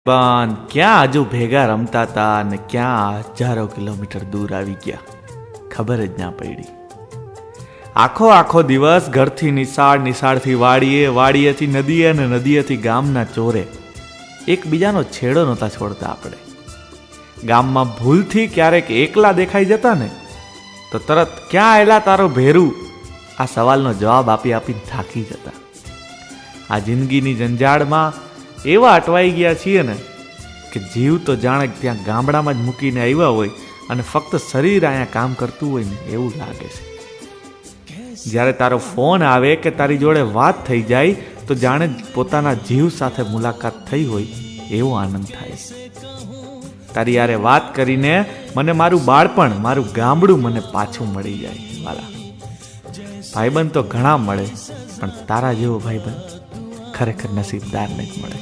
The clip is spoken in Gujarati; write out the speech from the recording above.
પણ ક્યાં હજુ ભેગા રમતા હતા અને ક્યાં હજારો કિલોમીટર દૂર આવી ગયા ખબર જ ના પડી. આખો દિવસ ઘરથી નિશાળથી વાડીએથી નદીએ અને નદીએથી ગામના ચોરે એકબીજાનો છેડો નહોતા છોડતા. આપણે ગામમાં ભૂલથી ક્યારેક એકલા દેખાઈ જતા ને તો તરત ક્યાં આવેલા તારો ભેરું આ સવાલનો જવાબ આપીને થાકી જતા. આ જિંદગીની જંજાળમાં એવા અટવાઈ ગયા છીએ ને કે જીવ તો જાણે ત્યાં ગામડામાં જ મૂકીને આવ્યા હોય અને ફક્ત શરીર અહીંયા કામ કરતું હોય ને એવું લાગે છે. જ્યારે તારો ફોન આવે કે તારી જોડે વાત થઈ જાય તો જાણે પોતાના જીવ સાથે મુલાકાત થઈ હોય એવો આનંદ થાય. તારી યારે વાત કરીને મને મારું બાળપણ, મારું ગામડું મને પાછું મળી જાય. વાલા ભાઈબંધ તો ઘણા મળે પણ તારા જેવો ભાઈબંધ ખરેખર નસીબદારને જ મળે.